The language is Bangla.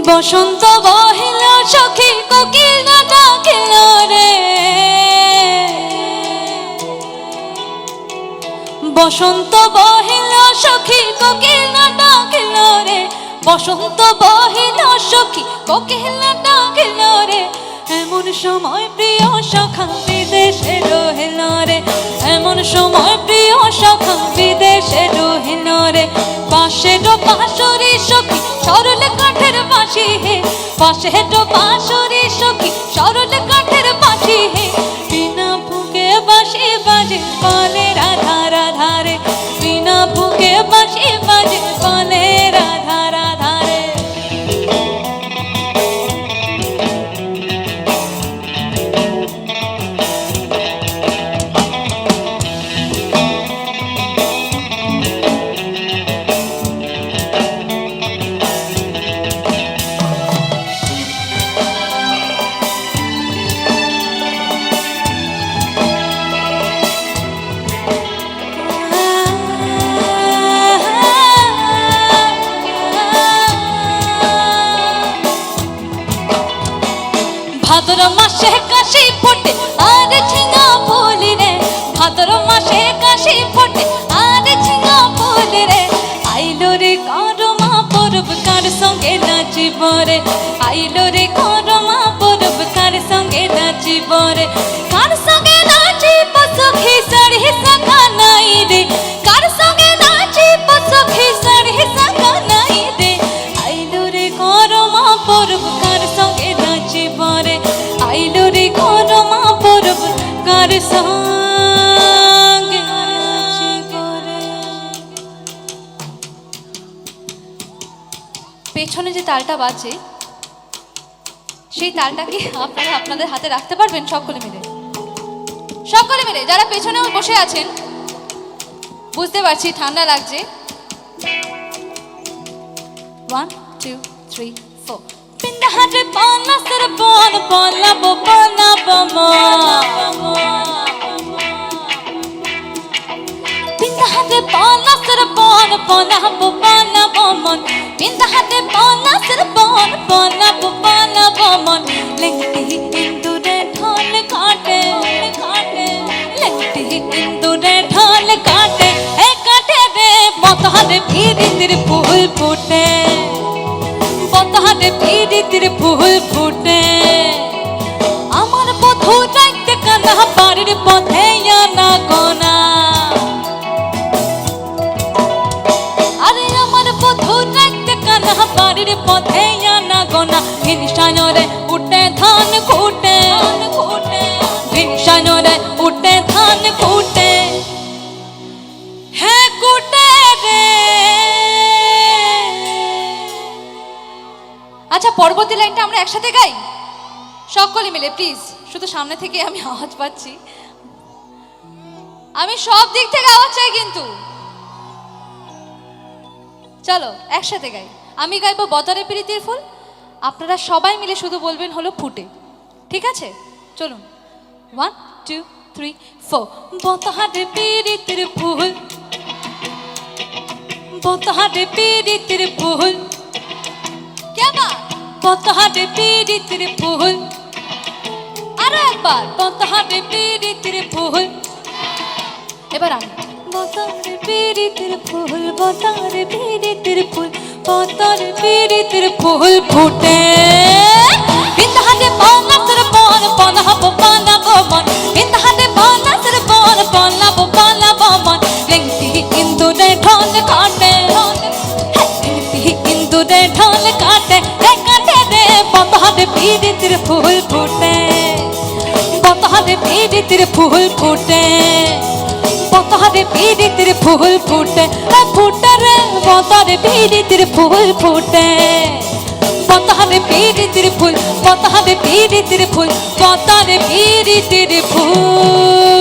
বসন্ত বহিল সখী কোকিল ডাকিল রে, বসন্ত বহিল সখী কোকিল ডাকিল রে, বসন্ত বহিল সখী কোকিল ডাকিল রে। এমন সময় প্রিয় সখা বিদেশে রহিল রে, এমন সময় প্রিয় সখা বিদেশে রহিল রে। পাশের বাঁশরি সখী সরল কাঠের বাঁশি হে, পাশের বাঁশরি সখী সরল কাঠের বাঁশি হে। বিনা ফুঁকে বাঁশি বাজে বলে রাধা রাধা রে, বিনা ফুঁকে বাঁশি বাজে বলে রাধা রাধা রে। ভাদ্র মাসে কাশি ফোটে আর ঝিঙা ফুল রে, ভাদ্র মাসে কাশি ফোটে আর ঝিঙা ফুল রে। আইলো রে করমা পরব কার সঙ্গে নাচিব রে, আইলো রে করমা পরব কার সঙ্গে নাচিব রে। কার সঙ্গে নাচিব সখী সাড়ি সাকা নাই রে, কার সঙ্গে নাচিব সখী সাড়ি সাকা নাই রে। আইলো রে করমা পরব কার সঙ্গে নাচিব রে, আইলো রে করমা পরব কার সঙ্গে নাচিব রে। পেছনে যে তালটা বাজে সেই তালটা কি আপনারা আপনাদের হাতে রাখতে পারবেন? সকলে মিলে, সকলে মিলে। যারা পেছনেও বসে আছেন বুঝতে পারছি ঠান্ডা লাগছে। 1 2 3 4 পিন্দাহারে পানা সর বন বলাবো বলাবো মো, পিন্দাহারে পানা সর বন বলাবো বলাবো মন, পিন্দাহারে পানা সর বন বলাবো বলাবো মন। লেংটি ইন্দুরে ঢোল কাটে কাটে, লেংটি ইন্দুরে ঢোল কাটে এ কাটে রে। বতহারে পিরিতির ফুল ফুটে, বতহারে পিরিতির ফুল ফুটে। আমার বধূ যাইতে কানা বাড়ির পথে আনা গোনা, আরে আমার বধূ যাইতে কানা বাড়ির পথে আনা গোনা। ভিনসানরে উঠে ধান কুটে, ভিনসানরে উঠে ধান কুটে, হ্যাঁ কুটে রে। আচ্ছা পরবর্তী লাইনটা আমরা একসাথে গাই সকলে মিলে প্লিজ। শুধু সামনে থেকে আমি আওয়াজ পাচ্ছি, আমি সব দিক থেকে আওয়াজ চাই কিন্তু। চলো একসাথে গাই। আমি গাইবো বতরে প্রীতির ফুল, আপনারা সবাই মিলে শুধু বলবেন হলো ফুটে, ঠিক আছে? চলুন 1 2 3 4 বতরে প্রীতির ফুল, বতরে প্রীতির ফুল, বতহারে প্রীতির ফুল। আরো একবার বতহারে প্রীতির ফুল। এবার আমি বতরে প্রীতির ফুল, বতরে প্রীতির ফুল, বতরে প্রীতির ফুল ফুটে। বিন্দাহারে বানাসর বন বনাবো বানাবো মন, বিন্দাহারে বানাসর বন বনাবো বানাবো মন। লেংটি ইন্দুরে ঢোল কাটে, লেংটি ইন্দুরে ঢোল কাটে বতহারে প্রীতির ফুল ফুটে, বতহারে প্রীতির ফুল ফুটে, বতহারে প্রীতির ফুল ফুটে ফুটে রে। বতরে প্রীতির ফুল ফুটে, বতহারে পতারে পীড়িতের ফুল, পতারে পীড়িতের ফুল, পতারে পীড়িতের ফুল।